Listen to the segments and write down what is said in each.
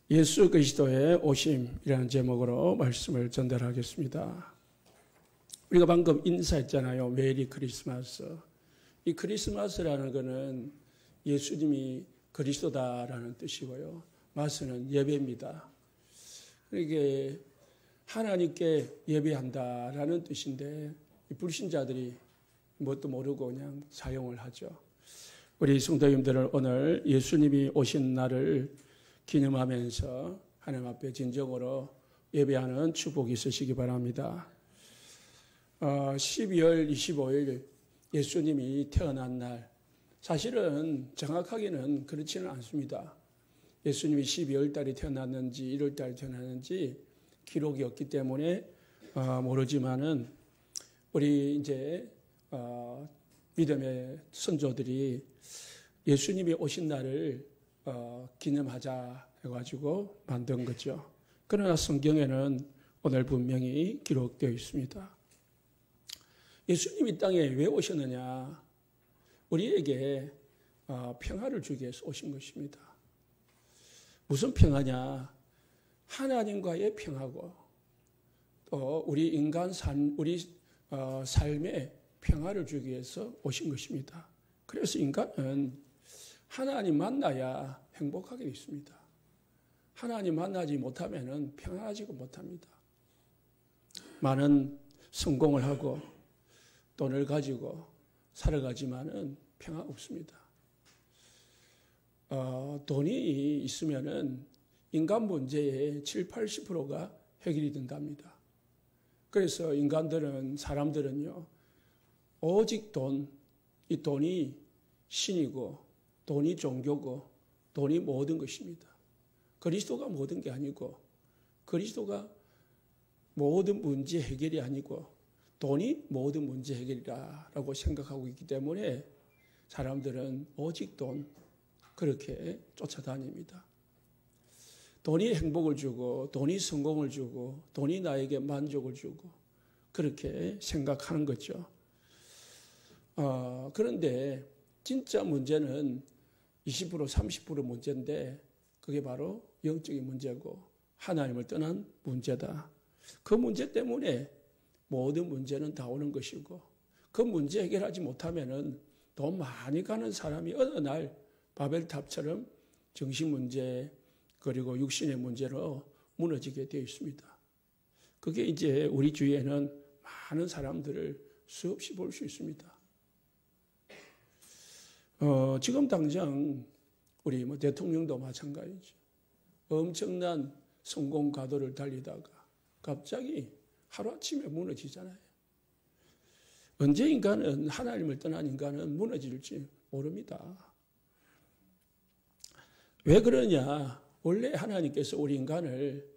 예수 그리스도의 오심이라는 제목으로 말씀을 전달하겠습니다. 우리가 방금 인사했잖아요. 메리 크리스마스. 이 크리스마스라는 것은 예수님이 그리스도다라는 뜻이고요. 마스는 예배입니다. 이게 하나님께 예배한다라는 뜻인데 불신자들이 뭣도 모르고 그냥 사용을 하죠. 우리 성도님들은 오늘 예수님이 오신 날을 기념하면서 하나님 앞에 진정으로 예배하는 축복이 있으시기 바랍니다. 12월 25일 예수님이 태어난 날, 사실은 정확하게는 그렇지는 않습니다. 예수님이 12월 달에 태어났는지 1월 달에 태어났는지 기록이 없기 때문에 모르지만은 우리 이제 믿음의 선조들이 예수님이 오신 날을 기념하자 해가지고 만든 거죠. 그러나 성경에는 오늘 분명히 기록되어 있습니다. 예수님이 땅에 왜 오셨느냐? 우리에게 평화를 주기 위해서 오신 것입니다. 무슨 평화냐? 하나님과의 평화고 또 우리 인간 우리 삶에 평화를 주기 위해서 오신 것입니다. 그래서 인간은 하나님 만나야 행복하게 있습니다. 하나님 만나지 못하면 평안하지가 못합니다. 많은 성공을 하고 돈을 가지고 살아가지만은 평화 없습니다. 돈이 있으면은 인간 문제의 7, 80%가 해결이 된답니다. 그래서 사람들은요, 오직 이 돈이 신이고, 돈이 종교고, 돈이 모든 것입니다. 그리스도가 모든 게 아니고, 그리스도가 모든 문제 해결이 아니고, 돈이 모든 문제 해결이라고 생각하고 있기 때문에 사람들은 오직 돈, 그렇게 쫓아다닙니다. 돈이 행복을 주고, 돈이 성공을 주고, 돈이 나에게 만족을 주고, 그렇게 생각하는 거죠. 그런데 진짜 문제는 20%, 30% 문제인데 그게 바로 영적인 문제고 하나님을 떠난 문제다. 그 문제 때문에 모든 문제는 다 오는 것이고 그 문제 해결하지 못하면은 돈 많이 가는 사람이 어느 날 바벨탑처럼 정신 문제 그리고 육신의 문제로 무너지게 되어 있습니다. 그게 이제 우리 주위에는 많은 사람들을 수없이 볼 수 있습니다. 지금 당장 우리 대통령도 마찬가지죠. 엄청난 성공 가도를 달리다가 갑자기 하루아침에 무너지잖아요. 언제 하나님을 떠난 인간은 무너질지 모릅니다. 왜 그러냐? 원래 하나님께서 우리 인간을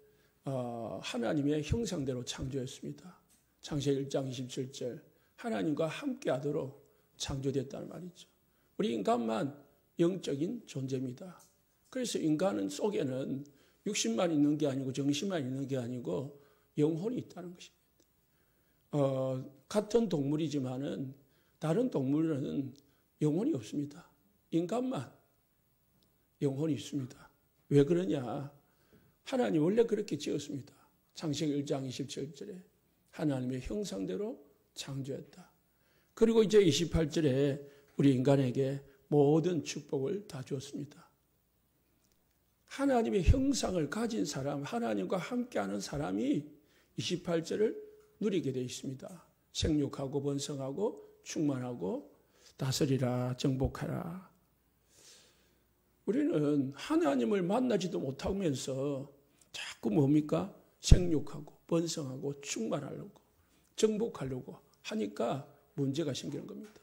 하나님의 형상대로 창조했습니다. 창세기 1장 27절 하나님과 함께하도록 창조됐다는 말이죠. 우리 인간만 영적인 존재입니다. 그래서 인간 속에는 육신만 있는 게 아니고 정신만 있는 게 아니고 영혼이 있다는 것입니다. 같은 동물이지만은 다른 동물은 영혼이 없습니다. 인간만 영혼이 있습니다. 왜 그러냐? 하나님 원래 그렇게 지었습니다. 창세기 1장 27절에 하나님의 형상대로 창조했다. 그리고 이제 28절에 우리 인간에게 모든 축복을 다 주었습니다. 하나님의 형상을 가진 사람, 하나님과 함께하는 사람이 28절을 누리게 되어 있습니다. 생육하고 번성하고 충만하고 다스리라 정복하라. 우리는 하나님을 만나지도 못하면서 자꾸 뭡니까? 생육하고 번성하고 충만하려고 정복하려고 하니까 문제가 생기는 겁니다.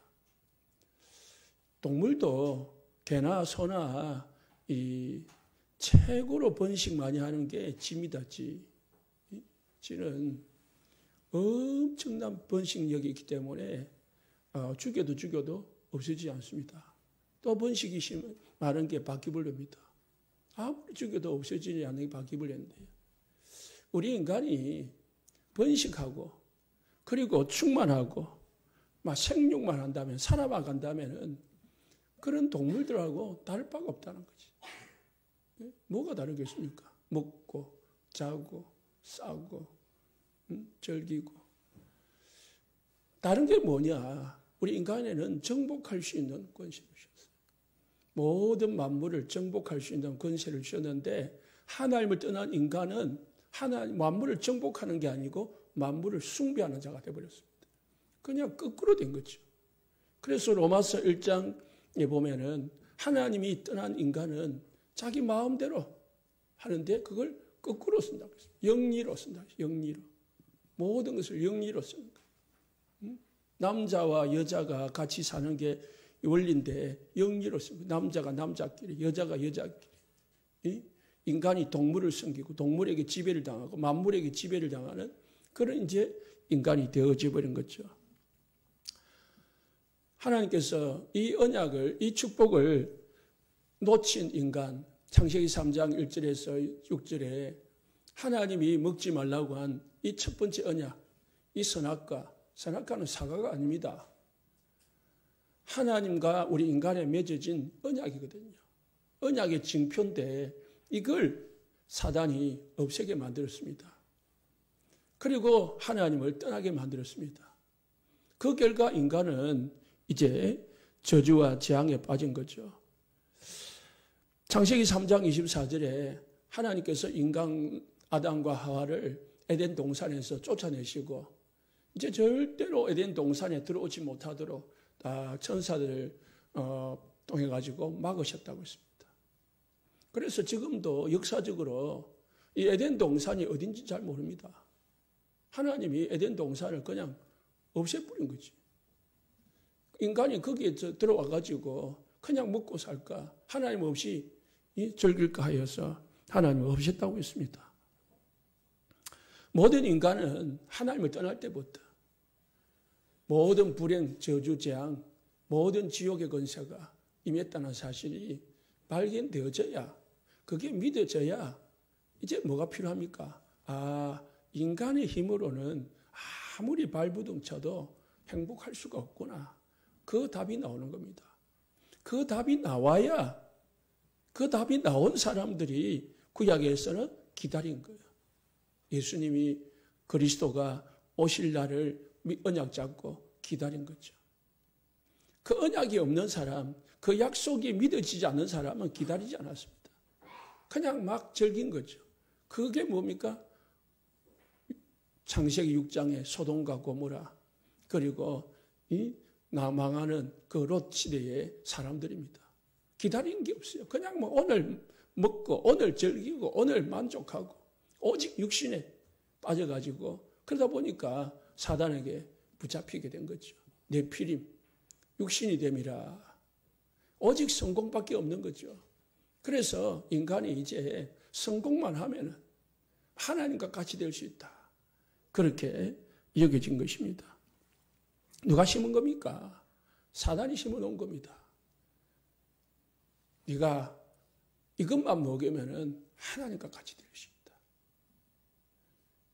동물도 개나 소나 최고로 번식 많이 하는 게 쥐입니다. 쥐는 엄청난 번식력이 있기 때문에 죽여도 없어지지 않습니다. 또 번식이 많은 게 바퀴벌레입니다. 아무리 죽여도 없어지지 않는 게 바퀴벌레인데요. 우리 인간이 번식하고 그리고 충만하고 막 생육만 한다면 살아간다면은 그런 동물들하고 다를 바가 없다는 거지. 뭐가 다르겠습니까? 먹고 자고 싸고 즐기고. 다른 게 뭐냐? 우리 인간에는 정복할 수 있는 권세를 주셨어요. 모든 만물을 정복할 수 있는 권세를 주셨는데 하나님을 떠난 인간은 하나님 만물을 정복하는 게 아니고 만물을 숭배하는 자가 되어버렸습니다. 그냥 거꾸로 된 거죠. 그래서 로마서 1장에 보면은 하나님이 떠난 인간은 자기 마음대로 하는데 그걸 거꾸로 쓴다고 했습니다. 영리로 쓴다고 했습니다. 영리로. 모든 것을 영리로 쓰는 거예요. 남자와 여자가 같이 사는 게 원리인데 영리로 쓰는 거예요. 남자가 남자끼리, 여자가 여자끼리. 인간이 동물을 섬기고 동물에게 지배를 당하고 만물에게 지배를 당하는 그런 이제 인간이 되어져 버린 거죠. 하나님께서 이 언약을, 이 축복을 놓친 인간, 창세기 3장 1절에서 6절에 하나님이 먹지 말라고 한 이 첫 번째 언약, 이 선악과, 선악과는 사과가 아닙니다. 하나님과 우리 인간에 맺어진 언약이거든요. 언약의 징표인데 이걸 사단이 없애게 만들었습니다. 그리고 하나님을 떠나게 만들었습니다. 그 결과 인간은 이제 저주와 재앙에 빠진 거죠. 창세기 3장 24절에 하나님께서 인간 아담과 하와를 에덴 동산에서 쫓아내시고 이제 절대로 에덴 동산에 들어오지 못하도록 다 천사들을 통해 가지고 막으셨다고 했습니다. 그래서 지금도 역사적으로 이 에덴 동산이 어딘지 잘 모릅니다. 하나님이 에덴 동산을 그냥 없애버린 거지. 인간이 거기에 들어와 가지고 그냥 먹고 살까 하나님 없이 즐길까 하여서 하나님을 없앴다고 했습니다. 모든 인간은 하나님을 떠날 때부터 모든 불행, 저주, 재앙, 모든 지옥의 권세가 임했다는 사실이 발견되어져야, 그게 믿어져야 이제 뭐가 필요합니까? 인간의 힘으로는 아무리 발부둥 쳐도 행복할 수가 없구나. 그 답이 나오는 겁니다. 그 답이 나와야 그 답이 나온 사람들이 구약에서는 기다린 거예요. 예수님이 그리스도가 오실 날을 언약 잡고 기다린 거죠. 그 언약이 없는 사람, 그 약속이 믿어지지 않는 사람은 기다리지 않았습니다. 그냥 막 즐긴 거죠. 그게 뭡니까? 창세기 6장의 소돔과 고모라 그리고 이 망하는 그 롯 시대의 사람들입니다. 기다린 게 없어요. 그냥 뭐 오늘 먹고 오늘 즐기고 오늘 만족하고 오직 육신에 빠져가지고 그러다 보니까 사단에게 붙잡히게 된 거죠. 네피림, 육신이 됨이라. 오직 성공밖에 없는 거죠. 그래서 인간이 이제 성공만 하면은 하나님과 같이 될 수 있다. 그렇게 여겨진 것입니다. 누가 심은 겁니까? 사단이 심어놓은 겁니다. 네가 이것만 먹으면은 하나님과 같이 될 수 있다.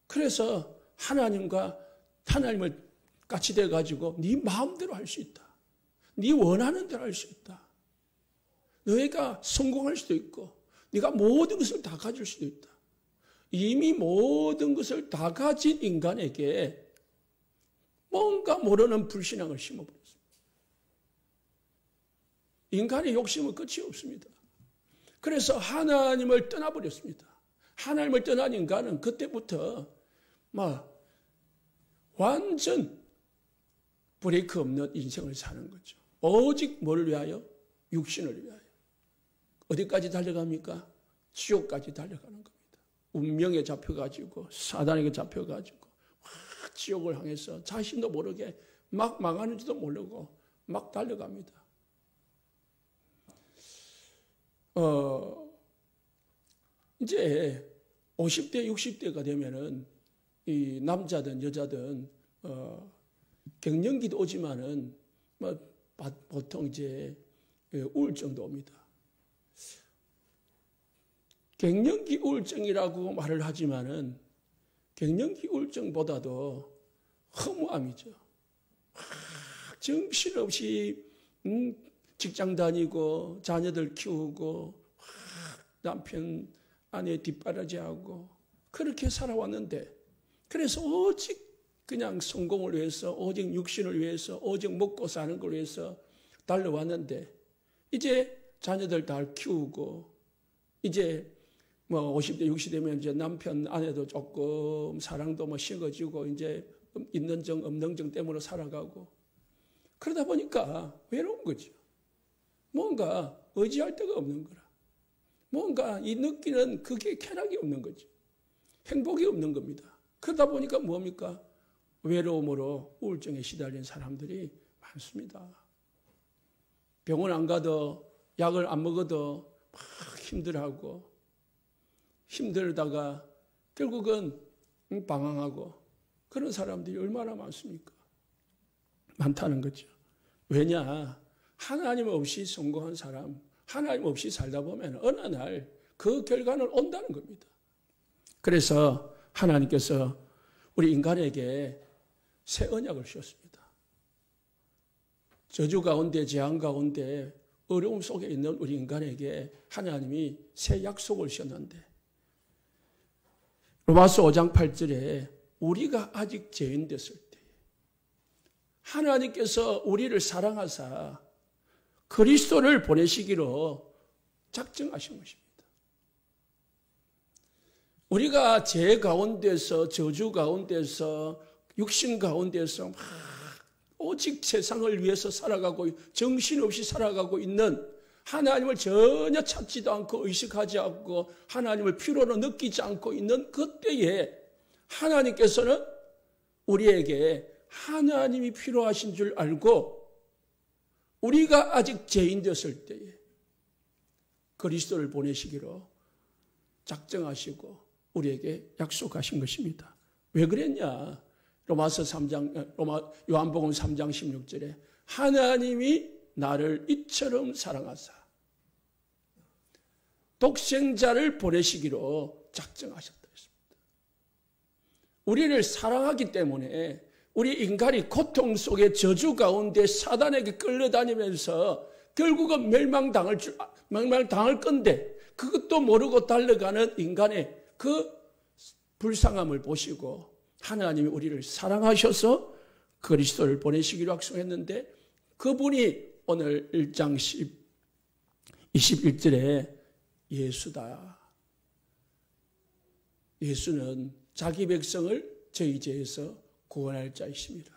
그래서 하나님을 같이 돼가지고 네 마음대로 할 수 있다. 네 원하는 대로 할 수 있다. 너희가 성공할 수도 있고 네가 모든 것을 다 가질 수도 있다. 이미 모든 것을 다 가진 인간에게 뭔가 모르는 불신앙을 심어버렸습니다. 인간의 욕심은 끝이 없습니다. 그래서 하나님을 떠나버렸습니다. 하나님을 떠난 인간은 그때부터 완전 브레이크 없는 인생을 사는 거죠. 오직 뭘 위하여? 육신을 위하여. 어디까지 달려갑니까? 지옥까지 달려가는 겁니다. 운명에 잡혀가지고 사단에게 잡혀가지고 지옥을 향해서 자신도 모르게 막 망하는지도 모르고 막 달려갑니다. 이제 50대, 60대가 되면은 이 남자든 여자든 갱년기도 오지만은 보통 이제 우울증도 옵니다. 갱년기 우울증이라고 말을 하지만은 갱년기 우울증보다도 허무함이죠. 정신없이 직장 다니고 자녀들 키우고 남편 아내 뒷바라지하고 그렇게 살아왔는데, 그래서 오직 그냥 성공을 위해서, 오직 육신을 위해서, 오직 먹고 사는 걸 위해서 달려왔는데, 이제 자녀들 다 키우고, 이제 뭐 50대, 60대면 이제 남편, 아내도 조금 사랑도 뭐 식어지고, 이제 있는 정, 없는 정 때문에 살아가고, 그러다 보니까 외로운 거죠. 뭔가 의지할 데가 없는 거라. 뭔가 이 느끼는 그게 쾌락이 없는 거죠. 행복이 없는 겁니다. 그러다 보니까 뭡니까? 외로움으로 우울증에 시달린 사람들이 많습니다. 병원 안 가도, 약을 안 먹어도 막 힘들어하고, 힘들다가 결국은 방황하고, 그런 사람들이 얼마나 많습니까? 많다는 거죠. 왜냐? 하나님 없이 성공한 사람, 하나님 없이 살다 보면 어느 날 그 결과는 온다는 겁니다. 그래서 하나님께서 우리 인간에게 새 언약을 주셨습니다. 저주 가운데, 재앙 가운데, 어려움 속에 있는 우리 인간에게 하나님이 새 약속을 주셨는데, 로마서 5장 8절에 우리가 아직 죄인 됐을 때 하나님께서 우리를 사랑하사 그리스도를 보내시기로 작정하신 것입니다. 우리가 죄 가운데서, 저주 가운데서, 육신 가운데서 막 오직 세상을 위해서 살아가고, 정신없이 살아가고 있는, 하나님을 전혀 찾지도 않고 의식하지 않고 하나님을 필요로 느끼지 않고 있는 그때에 하나님께서는 우리에게 하나님이 필요하신 줄 알고, 우리가 아직 죄인 되었을 때에 그리스도를 보내시기로 작정하시고 우리에게 약속하신 것입니다. 왜 그랬냐? 요한복음 3장 16절에 하나님이 나를 이처럼 사랑하사 독생자를 보내시기로 작정하셨다 했습니다. 우리를 사랑하기 때문에 우리 인간이 고통 속에 저주 가운데 사단에게 끌려다니면서 결국은 멸망당할 건데, 그것도 모르고 달려가는 인간의 그 불쌍함을 보시고 하나님이 우리를 사랑하셔서 그리스도를 보내시기로 약속했는데, 그분이 오늘 1장 21절에 예수다. 예수는 자기 백성을 저희 죄에서 구원할 자이십니다.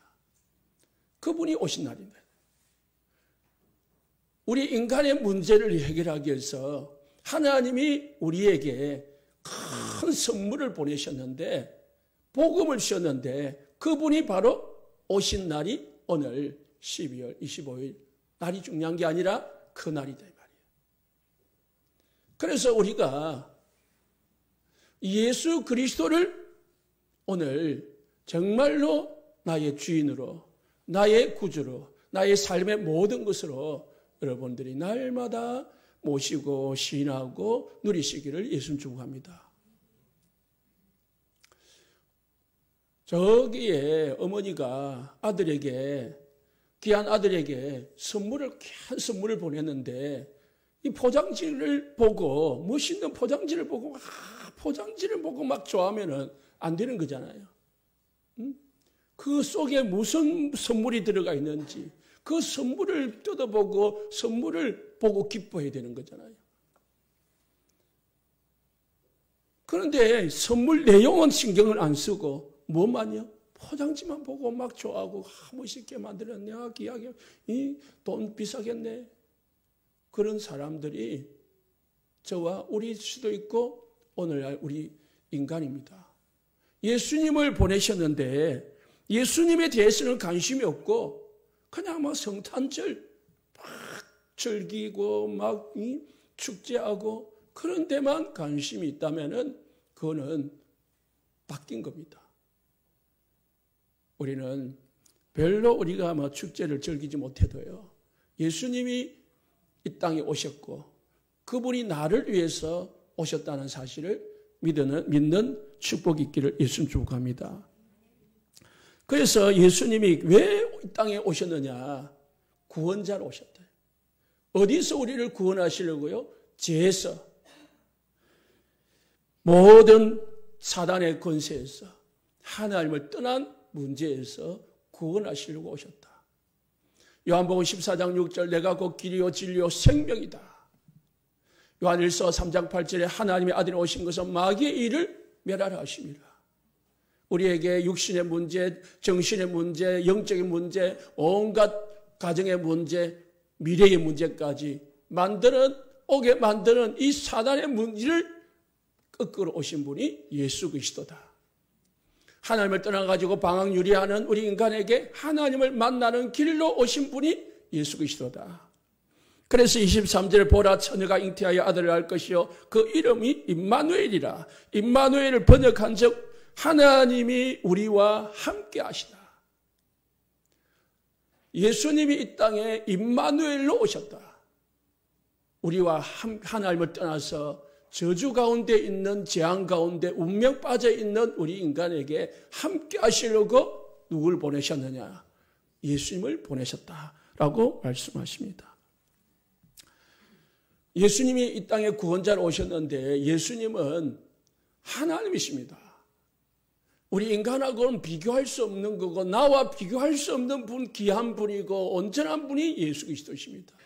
그분이 오신 날입니다. 우리 인간의 문제를 해결하기 위해서 하나님이 우리에게 큰 선물을 보내셨는데, 복음을 주셨는데, 그분이 바로 오신 날이 오늘 12월 25일, 날이 중요한 게 아니라 그 날이다 이 말이에요. 그래서 우리가 예수 그리스도를 오늘 정말로 나의 주인으로, 나의 구주로, 나의 삶의 모든 것으로 여러분들이 날마다 모시고 시인하고 누리시기를 예수님 축복합니다. 저기에 어머니가 귀한 아들에게 귀한 선물을 보냈는데, 이 포장지를 보고, 멋있는 포장지를 보고 막 좋아하면은 안 되는 거잖아요. 그 속에 무슨 선물이 들어가 있는지, 그 선물을 뜯어보고 선물을 보고 기뻐해야 되는 거잖아요. 그런데 선물 내용은 신경을 안 쓰고 뭐만요? 포장지만 보고 막 좋아하고, 멋있게 만들었네, 귀하게, 돈 비싸겠네. 그런 사람들이 저와 우리일 수도 있고 오늘날 우리 인간입니다. 예수님을 보내셨는데 예수님에 대해서는 관심이 없고 그냥 막 성탄절 막 즐기고 막 축제하고 그런 데만 관심이 있다면은 그거는 바뀐 겁니다. 우리는 별로 우리가 막 축제를 즐기지 못해도요, 예수님이 이 땅에 오셨고 그분이 나를 위해서 오셨다는 사실을 믿는 축복이 있기를 예수님 축복합니다. 그래서 예수님이 왜 이 땅에 오셨느냐? 구원자로 오셨다. 어디서 우리를 구원하시려고요? 죄에서. 모든 사단의 권세에서 하나님을 떠난 문제에서 구원하시려고 오셨다. 요한복음 14장 6절 내가 곧 길이요 진리요 생명이다. 요한일서 3장 8절에 하나님의 아들이 오신 것은 마귀의 일을 멸하라 하심이라. 우리에게 육신의 문제, 정신의 문제, 영적인 문제, 온갖 가정의 문제, 미래의 문제까지 오게 만드는 이 사단의 문제를 꺾으러 오신 분이 예수 그리스도다. 하나님을 떠나가지고 방황유리하는 우리 인간에게 하나님을 만나는 길로 오신 분이 예수 그리스도다. 그래서 23절에 보라 처녀가 잉태하여 아들을 낳을 것이요 그 이름이 임마누엘이라. 임마누엘을 번역한 즉 하나님이 우리와 함께 하시다. 예수님이 이 땅에 임마누엘로 오셨다. 우리와 하나님을 떠나서 저주 가운데 있는 재앙 가운데 운명 빠져 있는 우리 인간에게 함께 하시려고 누굴 보내셨느냐? 예수님을 보내셨다라고 말씀하십니다. 예수님이 이 땅에 구원자로 오셨는데 예수님은 하나님이십니다. 우리 인간하고는 비교할 수 없는 거고 나와 비교할 수 없는 분, 귀한 분이고 온전한 분이 예수 그리스도십니다.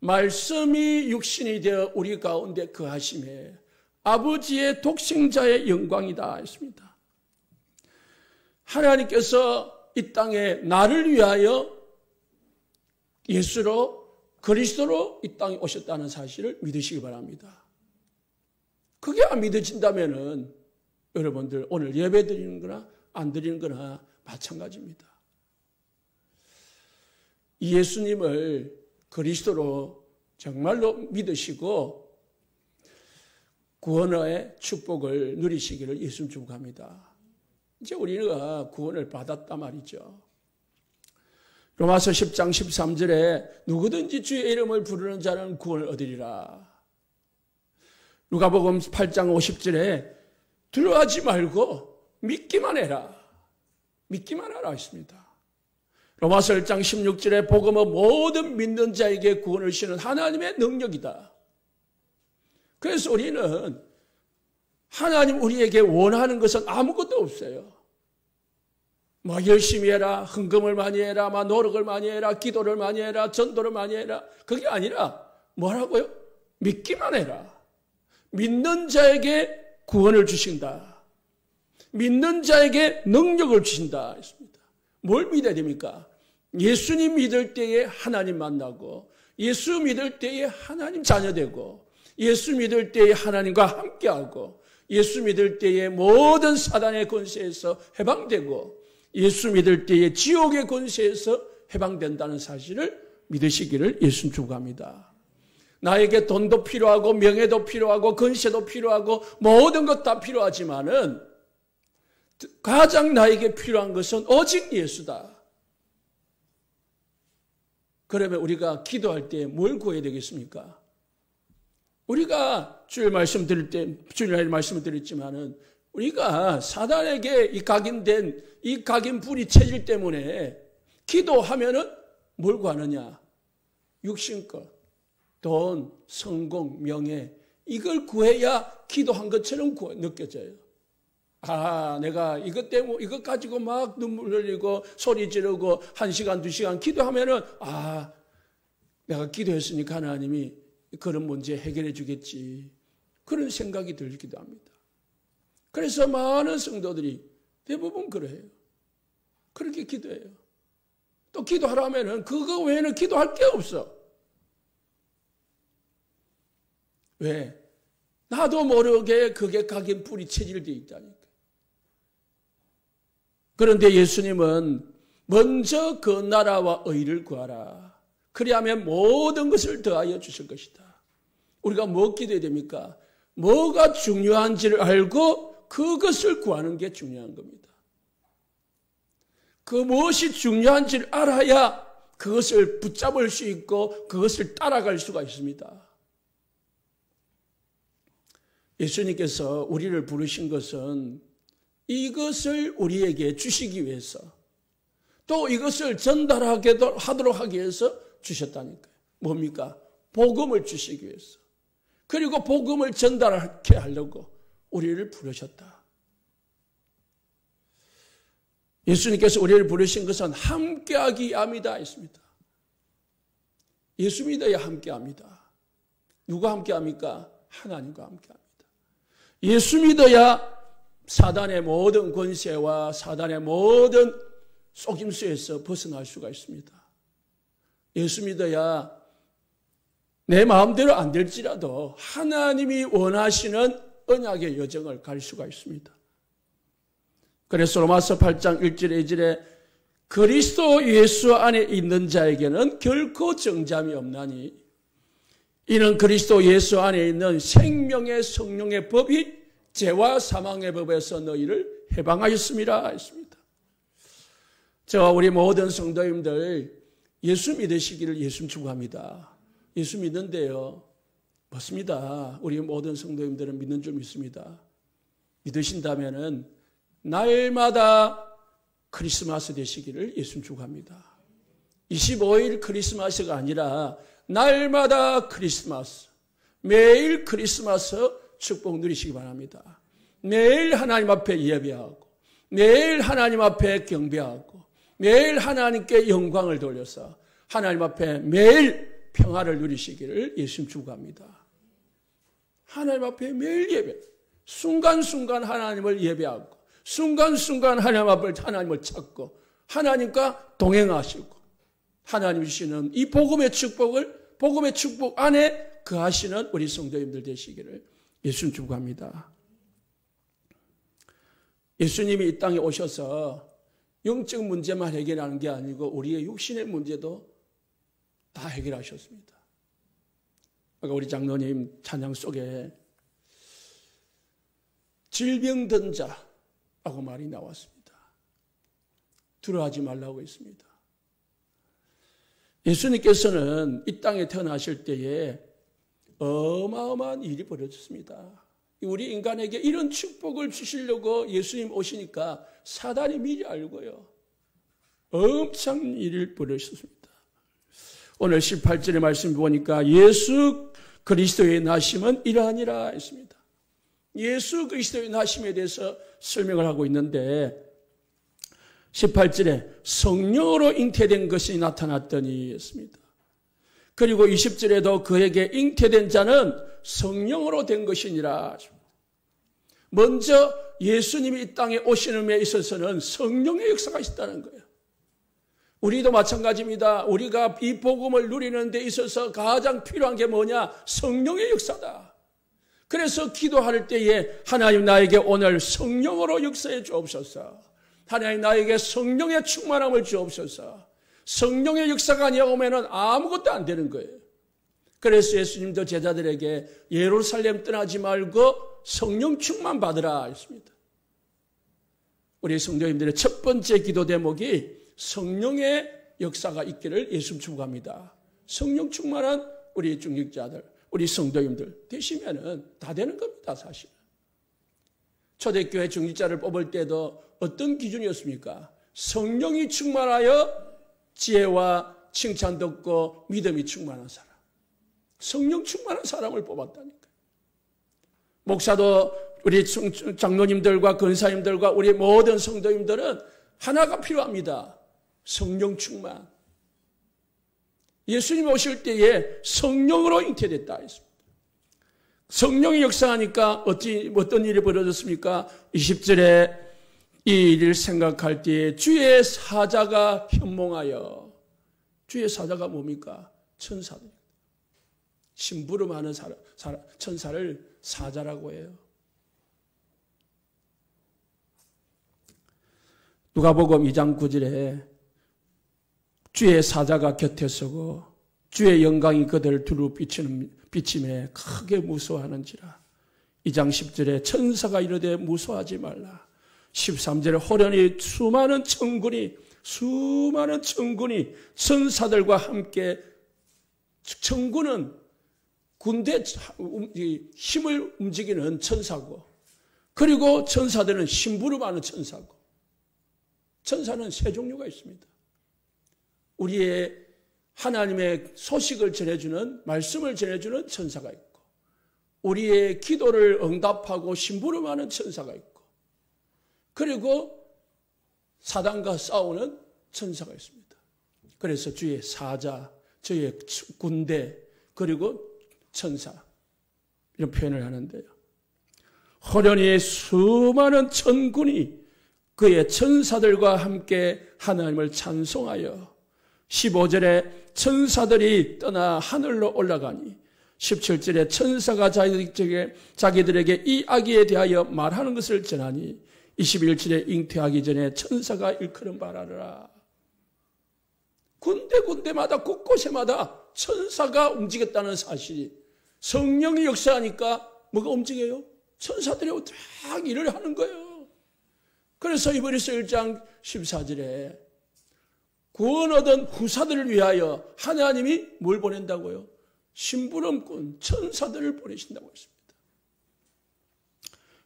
말씀이 육신이 되어 우리 가운데 거하심에 아버지의 독생자의 영광이다 했습니다. 하나님께서 이 땅에 나를 위하여 예수로 그리스도로 이 땅에 오셨다는 사실을 믿으시기 바랍니다. 그게 안 믿어진다면은 여러분들 오늘 예배 드리는 거나 안 드리는 거나 마찬가지입니다. 이 예수님을 그리스도로 정말로 믿으시고 구원의 축복을 누리시기를 예수님 축복합니다. 이제 우리가 구원을 받았단 말이죠. 로마서 10장 13절에 누구든지 주의 이름을 부르는 자는 구원을 얻으리라. 누가복음 8장 50절에 두려워하지 말고 믿기만 해라. 믿기만 하라 했습니다. 로마서 1장 16절에 복음은 모든 믿는 자에게 구원을 주시는 하나님의 능력이다. 그래서 우리는 하나님 우리에게 원하는 것은 아무것도 없어요. 뭐 열심히 해라, 헌금을 많이 해라, 뭐 노력을 많이 해라, 기도를 많이 해라, 전도를 많이 해라. 그게 아니라 뭐라고요? 믿기만 해라. 믿는 자에게 구원을 주신다. 믿는 자에게 능력을 주신다 했습니다. 뭘 믿어야 됩니까? 예수님 믿을 때에 하나님 만나고 예수 믿을 때에 하나님 자녀되고 예수 믿을 때에 하나님과 함께하고 예수 믿을 때에 모든 사단의 권세에서 해방되고 예수 믿을 때에 지옥의 권세에서 해방된다는 사실을 믿으시기를 예수님 축복합니다. 나에게 돈도 필요하고 명예도 필요하고 권세도 필요하고 모든 것 다 필요하지만은 가장 나에게 필요한 것은 오직 예수다. 그러면 우리가 기도할 때 뭘 구해야 되겠습니까? 우리가 주일 말씀 드릴 때, 주일날 말씀을 드렸지만은 우리가 사단에게 이 각인 불이 체질 때문에 기도하면은 뭘 구하느냐? 육신것, 돈, 성공, 명예, 이걸 구해야 기도한 것처럼 느껴져요. 아, 내가 이것 때문에, 이것 가지고 막 눈물 흘리고 소리 지르고 1시간, 2시간 기도하면은, 아, 내가 기도했으니까 하나님이 그런 문제 해결해 주겠지. 그런 생각이 들기도 합니다. 그래서 많은 성도들이 대부분 그래요. 그렇게 기도해요. 또 기도하라면은 그거 외에는 기도할 게 없어. 왜? 나도 모르게 그게 각인 불이 체질되어 있다니까. 그런데 예수님은 먼저 그 나라와 의를 구하라. 그리하면 모든 것을 더하여 주실 것이다. 우리가 뭐 기도해야 됩니까? 뭐가 중요한지를 알고 그것을 구하는 게 중요한 겁니다. 그 무엇이 중요한지를 알아야 그것을 붙잡을 수 있고 그것을 따라갈 수가 있습니다. 예수님께서 우리를 부르신 것은 이것을 우리에게 주시기 위해서 또 이것을 전달하도록 하기 위해서 주셨다니까요. 뭡니까? 복음을 주시기 위해서. 그리고 복음을 전달하게 하려고 우리를 부르셨다. 예수님께서 우리를 부르신 것은 함께하기 위함이다 했습니다. 예수 믿어야 함께합니다. 누가 함께합니까? 하나님과 함께합니다. 예수 믿어야 사단의 모든 권세와 사단의 모든 속임수에서 벗어날 수가 있습니다. 예수 믿어야 내 마음대로 안 될지라도 하나님이 원하시는 언약의 여정을 갈 수가 있습니다. 그래서 로마서 8장 1절에 2절에 그리스도 예수 안에 있는 자에게는 결코 정잠이 없나니 이는 그리스도 예수 안에 있는 생명의 성령의 법이 죄와 사망의 법에서 너희를 해방하였습니다 했습니다. 저와 우리 모든 성도님들 예수 믿으시기를 예수 축복합니다. 예수 믿는데요. 맞습니다. 우리 모든 성도님들은 믿는 줄 믿습니다. 믿으신다면은 날마다 크리스마스 되시기를 예수 축복합니다. 25일 크리스마스가 아니라 날마다 크리스마스, 매일 크리스마스 축복 누리시기 바랍니다. 매일 하나님 앞에 예배하고 매일 하나님 앞에 경배하고 매일 하나님께 영광을 돌려서 하나님 앞에 매일 평화를 누리시기를 예수님 축복합니다. 하나님 앞에 매일 예배, 순간순간 하나님을 예배하고 순간순간 하나님을 찾고 하나님과 동행하시고 하나님 주시는 이 복음의 축복 안에 거하시는 우리 성도님들 되시기를 예수님 축복합니다. 예수님이 이 땅에 오셔서 영적 문제만 해결하는 게 아니고 우리의 육신의 문제도 다 해결하셨습니다. 아까 우리 장로님 찬양 속에 질병든 자라고 말이 나왔습니다. 두려워하지 말라고 했습니다. 예수님께서는 이 땅에 태어나실 때에 어마어마한 일이 벌어졌습니다. 우리 인간에게 이런 축복을 주시려고 예수님 오시니까 사단이 미리 알고요. 엄청 일을 벌여주셨습니다. 오늘 18절의 말씀 보니까 예수 그리스도의 나심은 이러하니라 했습니다. 예수 그리스도의 나심에 대해서 설명을 하고 있는데 18절에 성령으로 잉태된 것이 나타났더니 했습니다. 그리고 20절에도 그에게 잉태된 자는 성령으로 된 것이니라. 먼저 예수님이 이 땅에 오시는 데 있어서는 성령의 역사가 있다는 거예요. 우리도 마찬가지입니다. 우리가 이 복음을 누리는 데 있어서 가장 필요한 게 뭐냐? 성령의 역사다. 그래서 기도할 때에 하나님 나에게 오늘 성령으로 역사해 주옵소서. 하나님 나에게 성령의 충만함을 주옵소서. 성령의 역사가 아니오면 아무것도 안 되는 거예요. 그래서 예수님도 제자들에게 예루살렘 떠나지 말고 성령 충만 받으라 했습니다. 우리 성도님들의 첫 번째 기도 대목이 성령의 역사가 있기를 예수 축복합니다. 성령 충만한 우리 중직자들, 우리 성도님들 되시면은 다 되는 겁니다, 사실. 초대교회 중직자를 뽑을 때도 어떤 기준이었습니까? 성령이 충만하여 지혜와 칭찬 듣고 믿음이 충만한 사람. 성령 충만한 사람을 뽑았다니까요. 목사도 우리 장로님들과 권사님들과 우리 모든 성도님들은 하나가 필요합니다. 성령 충만. 예수님 오실 때에 성령으로 잉태됐다 했습니다. 성령이 역사하니까 어떤 일이 벌어졌습니까? 20절에 이 일을 생각할 때에 주의 사자가 현몽하여. 주의 사자가 뭡니까? 천사들. 심부름하는 천사를 사자라고 해요. 누가복음 2장 9절에 주의 사자가 곁에 서고 주의 영광이 그들을 두루 비침에 크게 무서워하는지라. 2장 10절에 천사가 이르되 무서워하지 말라. 13절에 호련히 수많은 천군이 천사들과 함께, 천군은 군대 힘을 움직이는 천사고, 그리고 천사들은 심부름하는 천사고, 천사는 세 종류가 있습니다. 우리의 하나님의 소식을 전해주는, 말씀을 전해주는 천사가 있고, 우리의 기도를 응답하고 심부름하는 천사가 있고, 그리고 사단과 싸우는 천사가 있습니다. 그래서 주의 사자, 주의 군대, 그리고 천사, 이런 표현을 하는데요. 호련히 수많은 천군이 그의 천사들과 함께 하나님을 찬송하여 15절에 천사들이 떠나 하늘로 올라가니 17절에 천사가 자기들에게 이 아기에 대하여 말하는 것을 전하니 21절에 잉태하기 전에 천사가 일컬음 바라라. 군데군데마다 곳곳에마다 천사가 움직였다는 사실이, 성령이 역사하니까 뭐가 움직여요? 천사들이 딱 일을 하는 거예요. 그래서 히브리서 1장 14절에 구원 얻은 후사들을 위하여 하나님이 뭘 보낸다고요? 심부름꾼 천사들을 보내신다고 했습니다.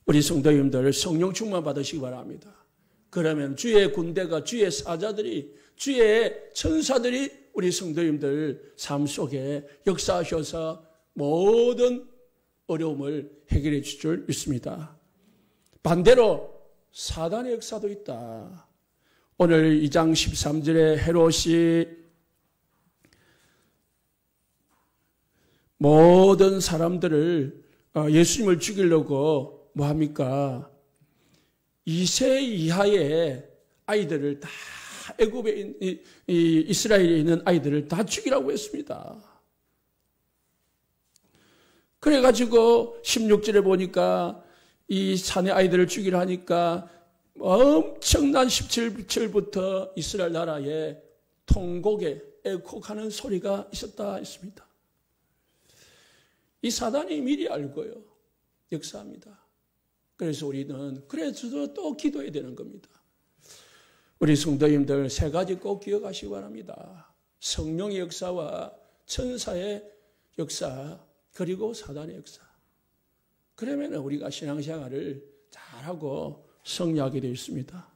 우리 성도님들 성령 충만 받으시기 바랍니다. 그러면 주의 군대가, 주의 사자들이, 주의 천사들이 우리 성도님들 삶 속에 역사하셔서 모든 어려움을 해결해 줄 줄 믿습니다. 반대로 사단의 역사도 있다. 오늘 2장 13절에 헤롯이 모든 사람들을 예수님을 죽이려고 뭐합니까? 2세 이하의 아이들을 다, 애굽에 이스라엘에 있는 아이들을 다 죽이라고 했습니다. 그래가지고 16절에 보니까 이 산의 아이들을 죽이려 하니까 엄청난 17절부터 이스라엘 나라에 통곡에 애곡하는 소리가 있었다 했습니다. 이 사단이 미리 알고요, 역사합니다. 그래서 우리는 그래서 또 기도해야 되는 겁니다. 우리 성도님들 세 가지 꼭 기억하시기 바랍니다. 성령의 역사와 천사의 역사, 그리고 사단의 역사. 그러면 우리가 신앙생활을 잘하고 승리하게 되어 있습니다.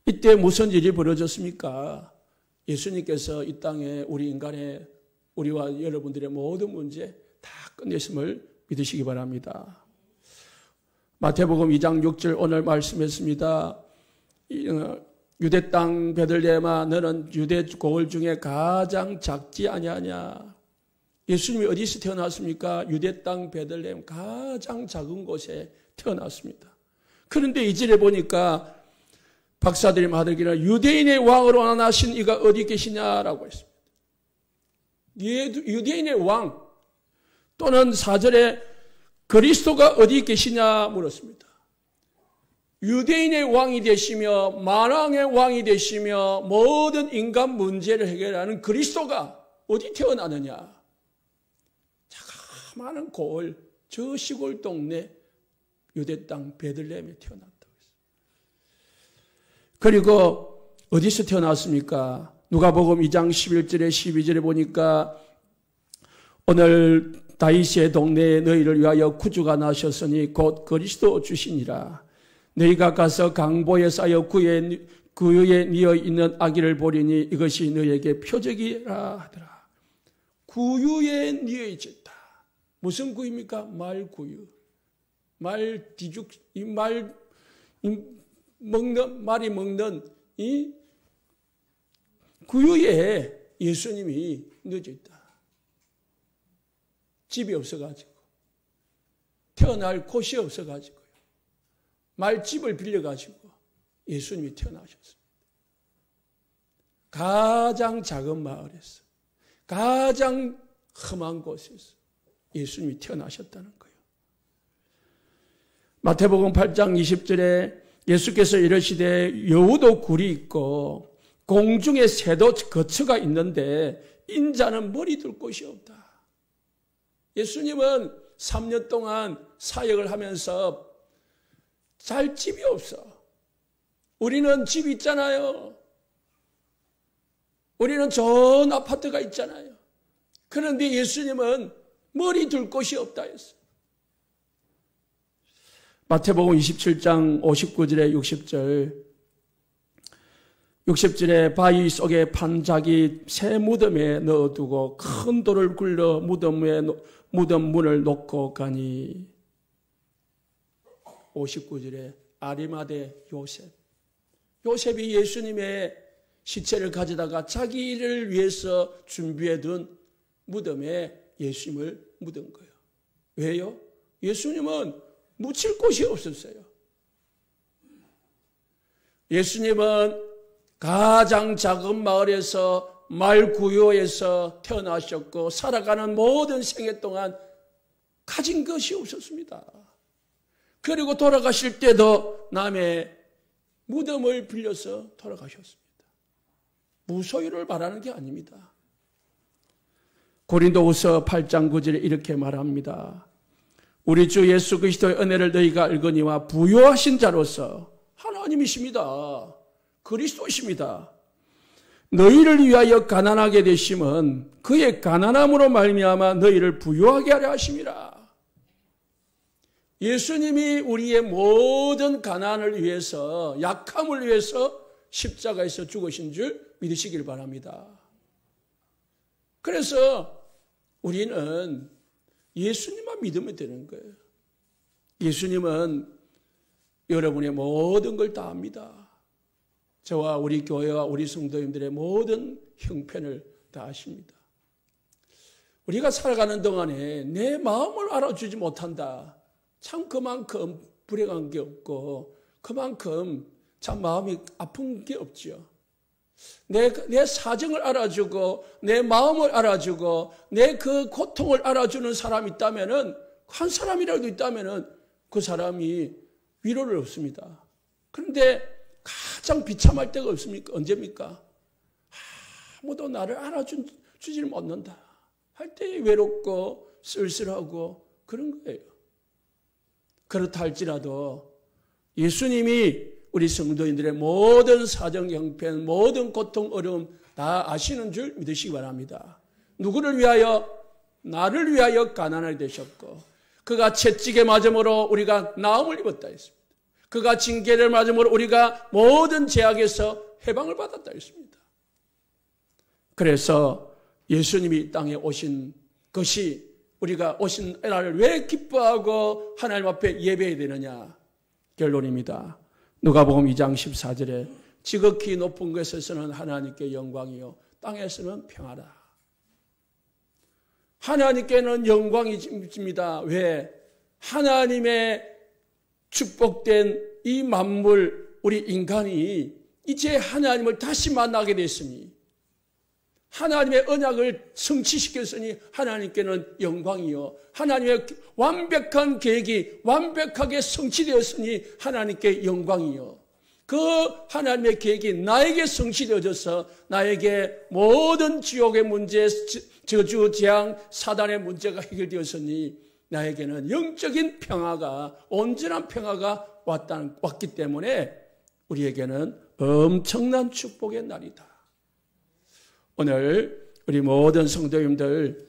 이때 무슨 일이 벌어졌습니까? 예수님께서 이 땅에 우리 인간의, 우리와 여러분들의 모든 문제 다 끝내심을 믿으시기 바랍니다. 마태복음 2장 6절 오늘 말씀했습니다. 유대 땅 베들레헴아, 너는 유대 고을 중에 가장 작지 아니하냐. 예수님이 어디서 태어났습니까? 유대 땅 베들레헴 가장 작은 곳에 태어났습니다. 그런데 이 절에 보니까 박사들이 말하기를 유대인의 왕으로 나신 이가 어디 계시냐라고 했습니다. 유대인의 왕, 또는 4절에 그리스도가 어디 계시냐 물었습니다. 유대인의 왕이 되시며 만왕의 왕이 되시며 모든 인간 문제를 해결하는 그리스도가 어디 태어나느냐. 자그마한 고을, 저 시골 동네 유대 땅 베들레헴에 태어났다고 했어요. 그리고 어디서 태어났습니까? 누가복음 2장 11절에 12절에 보니까 오늘 다윗의 동네에 너희를 위하여 구주가 나셨으니 곧 그리스도 주시니라. 너희가 가서 강보에 쌓여 구유에 뉘어 있는 아기를 보리니 이것이 너희에게 표적이라 하더라. 구유에 뉘어 있다. 무슨 구유입니까? 말구유. 말이 먹는 이 구유에 예수님이 넣어져 있다. 집이 없어가지고, 태어날 곳이 없어가지고요, 말집을 빌려가지고 예수님이 태어나셨습니다. 가장 작은 마을에서, 가장 험한 곳에서 예수님이 태어나셨다는 거예요. 마태복음 8장 20절에 예수께서 이르시되 여우도 굴이 있고 공중에 새도 거처가 있는데 인자는 머리 둘 곳이 없다. 예수님은 3년 동안 사역을 하면서 잘 집이 없어. 우리는 집 있잖아요. 우리는 좋은 아파트가 있잖아요. 그런데 예수님은 머리 둘 곳이 없다 했어요. 마태복음 27장 59절에 60절에 바위 속에 판자기 새 무덤에 넣어두고 큰 돌을 굴러 무덤 위에 무덤 문을 놓고 가니 59절에 아리마대 요셉. 요셉이 예수님의 시체를 가져다가 자기를 위해서 준비해둔 무덤에 예수님을 묻은 거예요. 왜요? 예수님은 묻힐 곳이 없었어요. 예수님은 가장 작은 마을에서 말구요에서 태어나셨고 살아가는 모든 생애 동안 가진 것이 없었습니다. 그리고 돌아가실 때도 남의 무덤을 빌려서 돌아가셨습니다. 무소유를 말하는 게 아닙니다. 고린도후서 8장 9절에 이렇게 말합니다. 우리 주 예수 그리스도의 은혜를 너희가 알거니와 부요하신 자로서 하나님이십니다. 그리스도십니다. 너희를 위하여 가난하게 되심은 그의 가난함으로 말미암아 너희를 부요하게 하려 하심이라. 예수님이 우리의 모든 가난을 위해서, 약함을 위해서 십자가에서 죽으신 줄 믿으시길 바랍니다. 그래서 우리는 예수님만 믿으면 되는 거예요. 예수님은 여러분의 모든 걸 다 압니다. 저와 우리 교회와 우리 성도님들의 모든 형편을 다 아십니다. 우리가 살아가는 동안에 내 마음을 알아주지 못한다. 참 그만큼 불행한 게 없고 그만큼 참 마음이 아픈 게 없지요. 내 사정을 알아주고 내 마음을 알아주고 내 그 고통을 알아주는 사람이 있다면은, 한 사람이라도 있다면은 그 사람이 위로를 얻습니다. 그런데 가장 비참할 때가 없습니까? 언제입니까? 아무도 나를 알아주지를 못한다 할 때 외롭고 쓸쓸하고 그런 거예요. 그렇다 할지라도 예수님이 우리 성도인들의 모든 사정 형편, 모든 고통, 어려움 다 아시는 줄 믿으시기 바랍니다. 누구를 위하여? 나를 위하여 가난하게 되셨고, 그가 채찍에 맞음으로 우리가 나음을 입었다 했습니다. 그가 징계를 맞음으로 우리가 모든 죄악에서 해방을 받았다 했습니다. 그래서 예수님이 이 땅에 오신 것이, 우리가 오신 날을 왜 기뻐하고 하나님 앞에 예배해야 되느냐? 결론입니다. 누가복음 2장 14절에 지극히 높은 곳에서는 하나님께 영광이요 땅에서는 평화라. 하나님께는 영광이십니다. 왜? 하나님의 축복된 이 만물, 우리 인간이 이제 하나님을 다시 만나게 됐으니, 하나님의 언약을 성취시켰으니 하나님께는 영광이요, 하나님의 완벽한 계획이 완벽하게 성취되었으니 하나님께 영광이요, 그 하나님의 계획이 나에게 성취되어져서 나에게 모든 지옥의 문제, 저주, 재앙, 사단의 문제가 해결되었으니 나에게는 영적인 평화가, 온전한 평화가 왔기 때문에 우리에게는 엄청난 축복의 날이다. 오늘 우리 모든 성도님들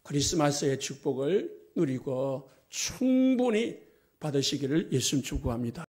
크리스마스의 축복을 누리고 충분히 받으시기를 예수님 축복합니다.